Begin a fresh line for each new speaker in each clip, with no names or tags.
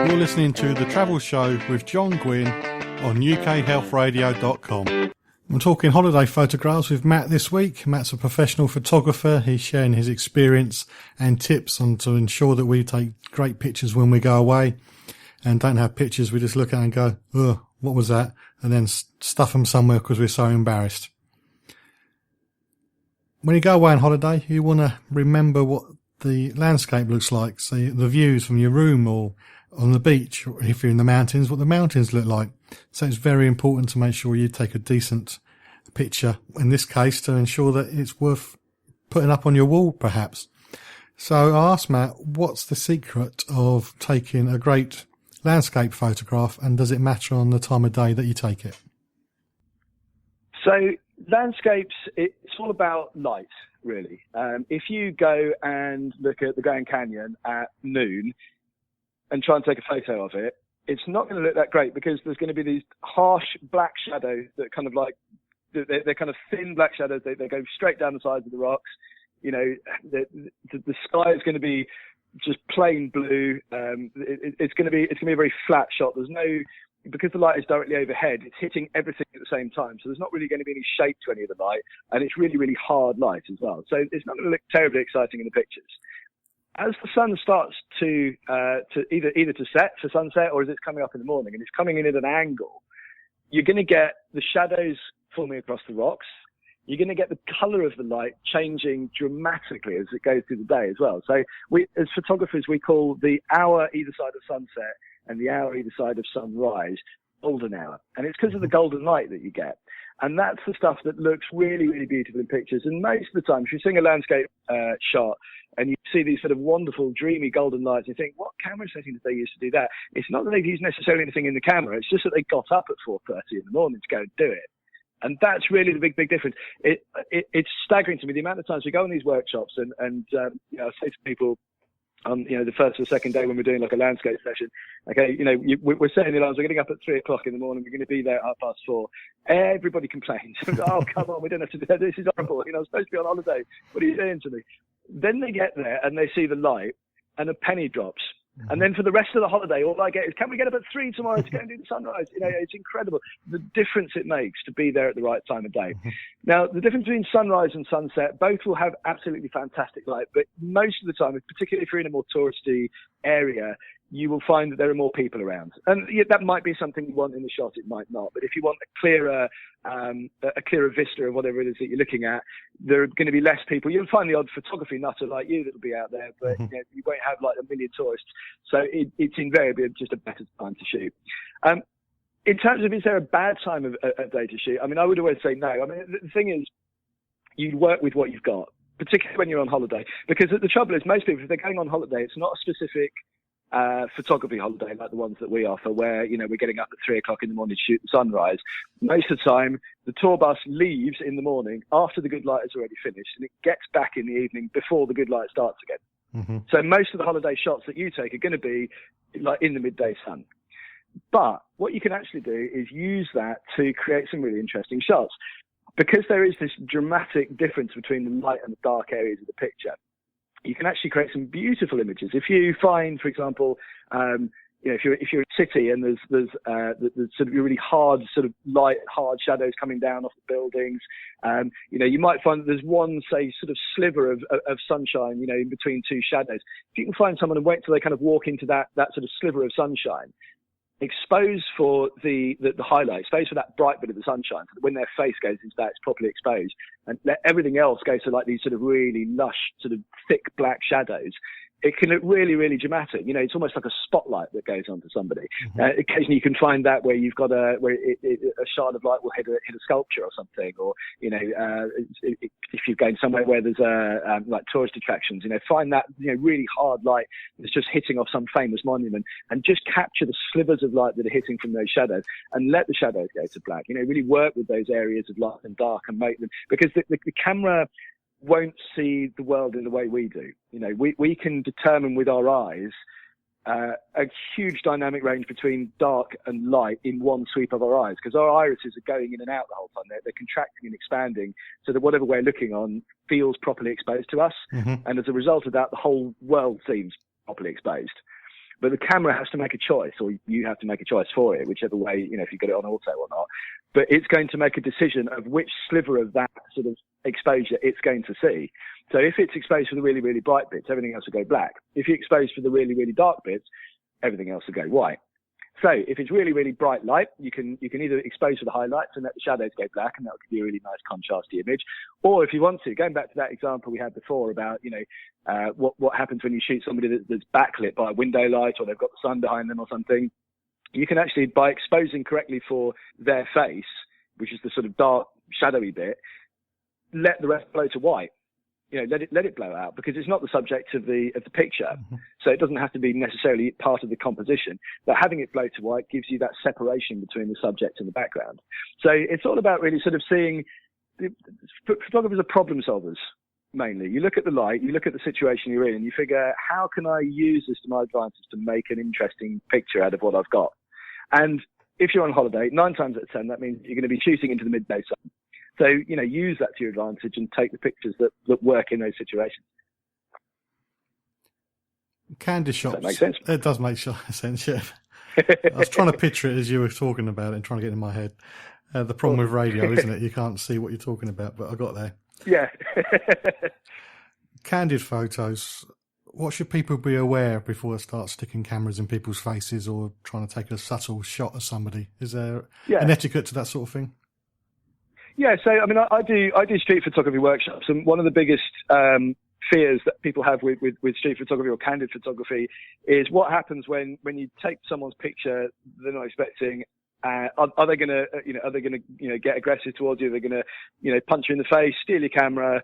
You're listening to The Travel Show with John Guinn on ukhealthradio.com. I'm talking holiday photographs with Matt this week. Matt's a professional photographer. He's sharing his experience and tips on to ensure that we take great pictures when we go away and don't have pictures we just look at and go, oh, what was that? And then stuff them somewhere because we're so embarrassed. When you go away on holiday, you want to remember what the landscape looks like. So the views from your room or on the beach, or if you're in the mountains, what the mountains look like. So it's very important to make sure you take a decent picture, in this case, to ensure that it's worth putting up on your wall, perhaps. So I asked Matt, what's the secret of taking a great landscape photograph, and does it matter on the time of day that you take it?
So landscapes, it's all about light, really. If you go and look at the Grand Canyon at noon and try and take a photo of it, it's not going to look that great because there's going to be these harsh black shadows that kind of like, they're kind of thin black shadows. They go straight down the sides of the rocks. You know, the sky is going to be just plain blue. It's going to be a very flat shot. There's no, because the light is directly overhead, it's hitting everything at the same time. So there's not really going to be any shape to any of the light, and it's really, really hard light as well. So it's not going to look terribly exciting in the pictures. As the sun starts to either to set for sunset, or as it's coming up in the morning and it's coming in at an angle, you're going to get the shadows forming across the rocks. You're going to get the color of the light changing dramatically as it goes through the day as well. So we, as photographers, we call the hour either side of sunset and the hour either side of sunrise golden hour. And it's because of the golden light that you get. And that's the stuff that looks really, really beautiful in pictures. And most of the time, if you're seeing a landscape shot and you see these sort of wonderful, dreamy golden lights, you think, what camera setting did they use to do that? It's not that they've used necessarily anything in the camera. It's just that they got up at 4:30 in the morning to go and do it. And that's really the big difference. It's staggering to me the amount of times we go on these workshops and you know, I say to people, you know, the first or second day when we're doing like a landscape session, okay, you know, we're setting the alarms, we're getting up at 3 o'clock in the morning, we're going to be there at 4:30. Everybody complains. Oh, come on, we don't have to do that. This is horrible. You know, I'm supposed to be on holiday. What are you doing to me? Then they get there and they see the light and a penny drops. And then for the rest of the holiday, all I get is, can we get up at 3 tomorrow to go and do the sunrise? You know, it's incredible the difference it makes to be there at the right time of day. Now, the difference between sunrise and sunset, both will have absolutely fantastic light, but most of the time, particularly if you're in a more touristy area, you will find that there are more people around. And yeah, that might be something you want in the shot, it might not. But if you want a clearer vista of whatever it is that you're looking at, there are going to be less people. You'll find the odd photography nutter like you that'll be out there, but you know, you won't have like a million tourists. So it's invariably just a better time to shoot. In terms of, is there a bad time of day to shoot? I mean, I would always say no. I mean, the thing is, you work with what you've got, particularly when you're on holiday. Because the trouble is, most people, if they're going on holiday, it's not a specific photography holiday like the ones that we offer, where, you know, we're getting up at 3 o'clock in the morning to shoot the sunrise. Most of the time, the tour bus leaves in the morning after the good light is already finished, and it gets back in the evening before the good light starts again. So most of the holiday shots that you take are going to be like in the midday sun. But what you can actually do is use that to create some really interesting shots, because there is this dramatic difference between the light and the dark areas of the picture. You can actually create some beautiful images. If you find, for example, you know, if you're in a city and there's sort of really hard sort of light, hard shadows coming down off the buildings, you know, you might find that there's one, say, sort of sliver of sunshine, you know, in between two shadows. If you can find someone and wait till they kind of walk into that sort of sliver of sunshine, expose for the highlight, expose for that bright bit of the sunshine, so that when their face goes into that, it's properly exposed, and let everything else go to like these sort of really lush, sort of thick black shadows. It can look really, really dramatic. You know, it's almost like a spotlight that goes onto somebody. Occasionally you can find that where you've got a shard of light will hit a sculpture or something, or, you know, if you're going somewhere where there's like tourist attractions, you know, find that, you know, really hard light that's just hitting off some famous monument, and just capture the slivers of light that are hitting from those shadows, and let the shadows go to black. You know, really work with those areas of light and dark and make them, because the camera won't see the world in the way we do. You know, we can determine with our eyes a huge dynamic range between dark and light in one sweep of our eyes, because our irises are going in and out the whole time. They're contracting and expanding so that whatever we're looking on feels properly exposed to us. And as a result of that, the whole world seems properly exposed. but the camera has to make a choice, or you have to make a choice for it, whichever way, if you've got it on auto or not. But it's going to make a decision of which sliver of that sort of exposure it's going to see. So if it's exposed for the really, really bright bits, everything else will go black. If you're exposed for the really, really dark bits, everything else will go white. So if it's really, really bright light, you can either expose for the highlights and let the shadows go black, and that'll give you a really nice contrasty image. Or if you want to, going back to that example we had before about, what happens when you shoot somebody that's backlit by a window light, or they've got the sun behind them or something, you can actually, by exposing correctly for their face, which is the sort of dark, shadowy bit, let the rest blow to white. Let it blow out, because it's not the subject of the picture. Mm-hmm. So it doesn't have to be necessarily part of the composition. But having it blow to white gives you that separation between the subject and the background. So it's all about really sort of seeing, photographers are problem solvers, mainly. You look at the light, you look at the situation you're in, and you figure, how can I use this to my advantage to make an interesting picture out of what I've got? And if you're on holiday, 9 times out of 10, that means you're going to be shooting into the midday sun. So, use that to your advantage and take the pictures that work in those situations.
Candid shots.
Does that make sense?
It does make sense, yeah. I was trying to picture it as you were talking about it and trying to get it in my head. The problem with radio, isn't it? You can't see what you're talking about, but I got there.
Yeah.
Candid photos. What should people be aware of before they start sticking cameras in people's faces or trying to take a subtle shot of somebody? Is there an etiquette to that sort of thing?
Yeah, so I do street photography workshops, and one of the biggest fears that people have with street photography or candid photography is what happens when you take someone's picture they're not expecting. Are they going to get aggressive towards you? Are they going to punch you in the face, steal your camera,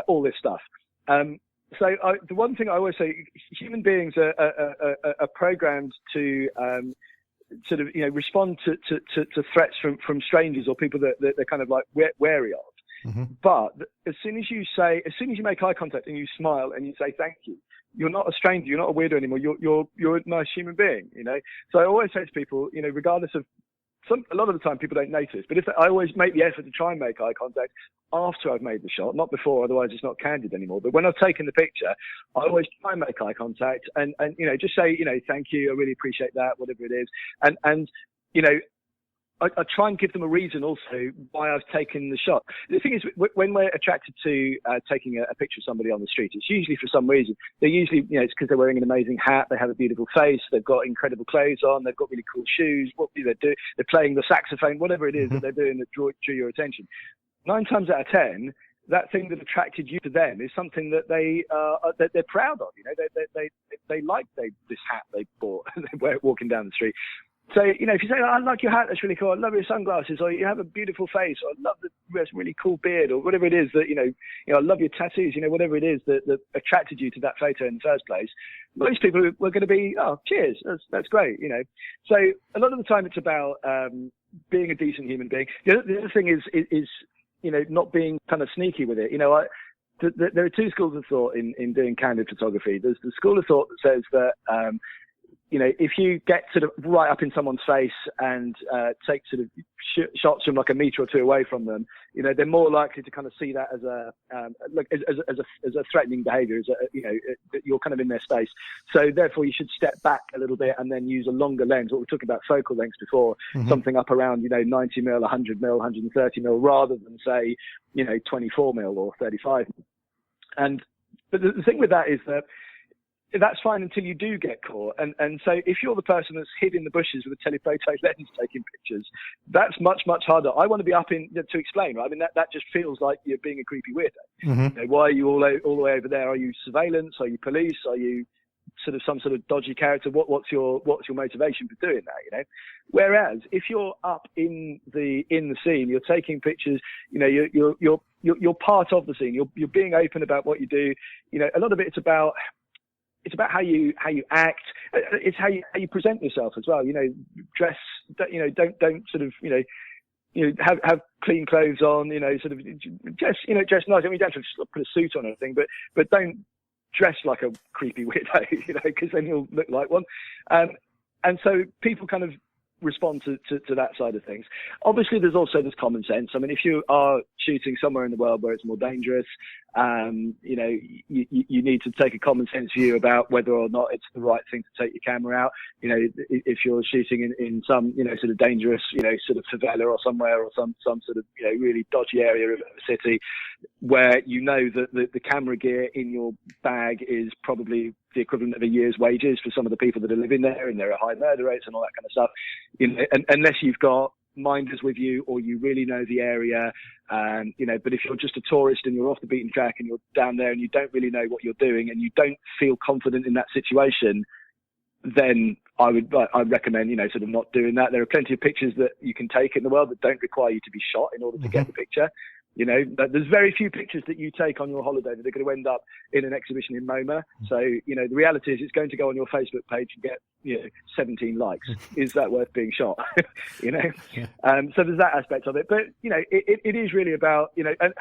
all this stuff. So the one thing I always say, human beings are programmed to sort of respond to threats from strangers or people that they're kind of like wary of. Mm-hmm. But as soon as you make eye contact and you smile and you say thank you, you're not a stranger, you're not a weirdo anymore. You're a nice human being, So I always say to people, regardless of a lot of the time people don't notice, but I always make the effort to try and make eye contact after I've made the shot, not before, otherwise it's not candid anymore. But when I've taken the picture, I always try and make eye contact and just say, thank you, I really appreciate that, whatever it is. And I try and give them a reason also why I've taken the shot. The thing is, when we're attracted to taking a picture of somebody on the street, it's usually for some reason. They're usually, it's because they're wearing an amazing hat, they have a beautiful face, they've got incredible clothes on, they've got really cool shoes, what do they do? They're playing the saxophone, whatever it is that they're doing that drew your attention. 9 times out of 10, that thing that attracted you to them is something that that they're proud of. They like this hat they bought and they wear it walking down the street. So, if you say, I like your hat, that's really cool, I love your sunglasses, or you have a beautiful face, or I love this really cool beard, or whatever it is that, I love your tattoos, whatever it is that attracted you to that photo in the first place, most people were going to be, oh, cheers, that's great, So a lot of the time it's about being a decent human being. The other thing is not being kind of sneaky with it. There are 2 schools of thought in doing candid photography. There's the school of thought that says that, if you get sort of right up in someone's face and take sort of shots from like a meter or 2 away from them, they're more likely to kind of see that as a threatening behaviour, you're kind of in their space. So therefore, you should step back a little bit and then use a longer lens. What we talked about focal lengths before, something up around 90 mil, 100 mil, 130 mil, rather than say 24 mil or 35. But the thing with that is that that's fine until you do get caught. And so if you're the person that's hid in the bushes with a telephoto lens taking pictures, that's much, much harder. I want to be up to explain, right? I mean, that just feels like you're being a creepy weirdo. Mm-hmm. Why are you all the way over there? Are you surveillance? Are you police? Are you sort of some sort of dodgy character? What's your motivation for doing that? Whereas if you're up in the scene, you're taking pictures, you're part of the scene. You're being open about what you do. A lot of it, it's about how you act. It's how you present yourself as well. Dress. Don't sort of have clean clothes on. Sort of dress nice. I mean, you don't have to put a suit on or anything, but don't dress like a creepy weirdo. Because then you'll look like one. And so people kind of respond to that side of things. Obviously, there's also this common sense. I mean, if you are shooting somewhere in the world where it's more dangerous, You know, you need to take a common sense view about whether or not it's the right thing to take your camera out. You know, if you're shooting in some, you know, sort of dangerous, you know, sort of favela or somewhere, or some sort of, you know, really dodgy area of a city where you know that the camera gear in your bag is probably the equivalent of a year's wages for some of the people that are living there, and there are high murder rates and all that kind of stuff. You know, and unless you've got minders with you, or you really know the area, you know, but if you're just a tourist and you're off the beaten track and you're down there and you don't really know what you're doing and you don't feel confident in that situation, then I'd recommend, you know, sort of not doing that. There are plenty of pictures that you can take in the world that don't require you to be shot in order to get the picture. You know, there's very few pictures that you take on your holiday that are going to end up in an exhibition in MoMA. So, you know, the reality is it's going to go on your Facebook page and get, you know, 17 likes. Is that worth being shot? You know? Yeah. So there's that aspect of it. But, you know, it is really about, you know, and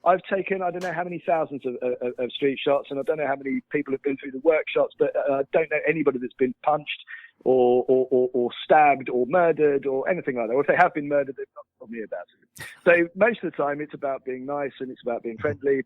I've taken, I don't know how many thousands of street shots, and I don't know how many people have been through the workshops, but I don't know anybody that's been punched or stabbed or murdered or anything like that. Or if they have been murdered, they've not told me about it. So most of the time it's about being nice, and it's about being friendly,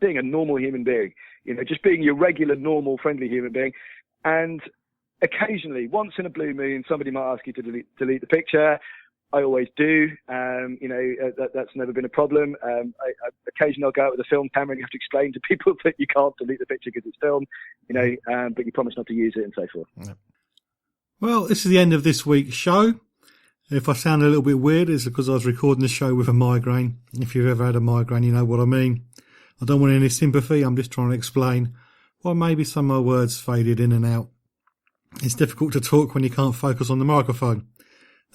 being a normal human being, you know, just being your regular, normal, friendly human being. And occasionally, once in a blue moon, somebody might ask you to delete the picture. I always do. You know, that's never been a problem. Occasionally I'll go out with a film camera and you have to explain to people that you can't delete the picture because it's film, you know, but you promise not to use it and so forth.
Yeah. Well, this is the end of this week's show. If I sound a little bit weird, it's because I was recording the show with a migraine. If you've ever had a migraine, you know what I mean. I don't want any sympathy. I'm just trying to explain why maybe some of my words faded in and out. It's difficult to talk when you can't focus on the microphone.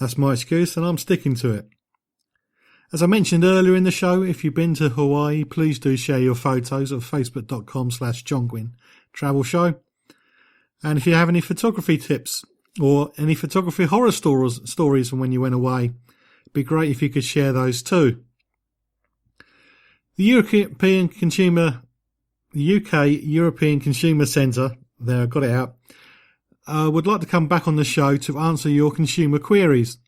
That's my excuse, and I'm sticking to it. As I mentioned earlier in the show, if you've been to Hawaii, please do share your photos at facebook.com/John Guinn Travel Show. And if you have any photography tips or any photography horror stories from when you went away, it'd be great if you could share those too. The UK European Consumer Centre, there I got it out, would like to come back on the show to answer your consumer queries.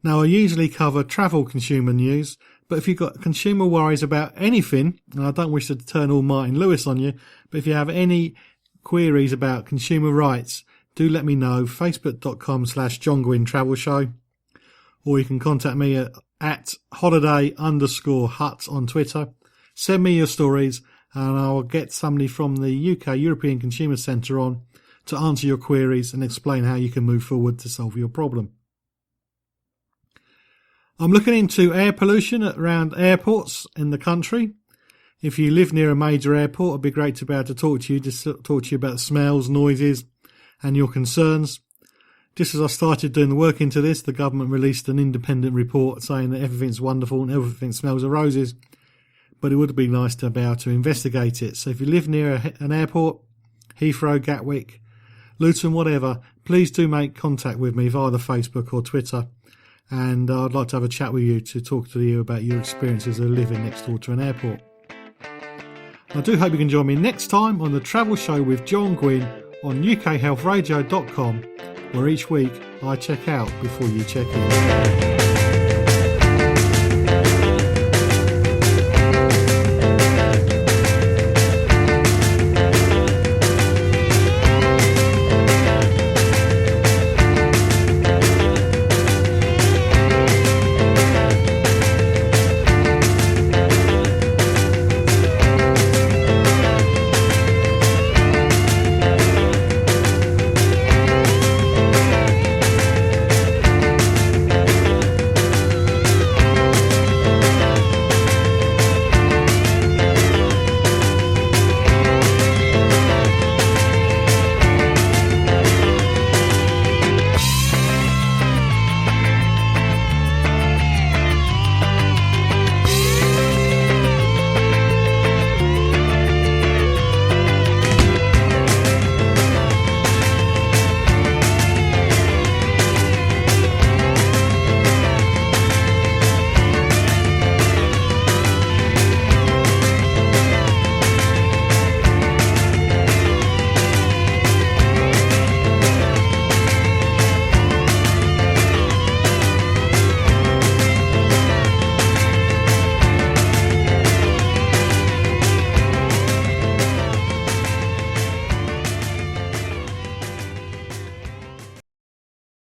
Now, I usually cover travel consumer news, but if you've got consumer worries about anything, and I don't wish to turn all Martin Lewis on you, but if you have any queries about consumer rights, do let me know. Facebook.com/John Guinn Travel Show, or you can contact me at holiday_hut on Twitter. Send me your stories and I'll get somebody from the UK European Consumer Centre on to answer your queries and explain how you can move forward to solve your problem. I'm looking into air pollution around airports in the country. If you live near a major airport, it'd be great to be able to talk to you about smells, noises and your concerns. Just as I started doing the work into this, the government released an independent report saying that everything's wonderful and everything smells of roses, but it would be nice to be able to investigate it. So if you live near an airport, Heathrow, Gatwick, Luton, whatever, please do make contact with me via the Facebook or Twitter, and I'd like to have a chat with you to talk to you about your experiences of living next door to an airport. I do hope you can join me next time on the Travel Show with John Guinn on ukhealthradio.com, where each week I check out before you check in.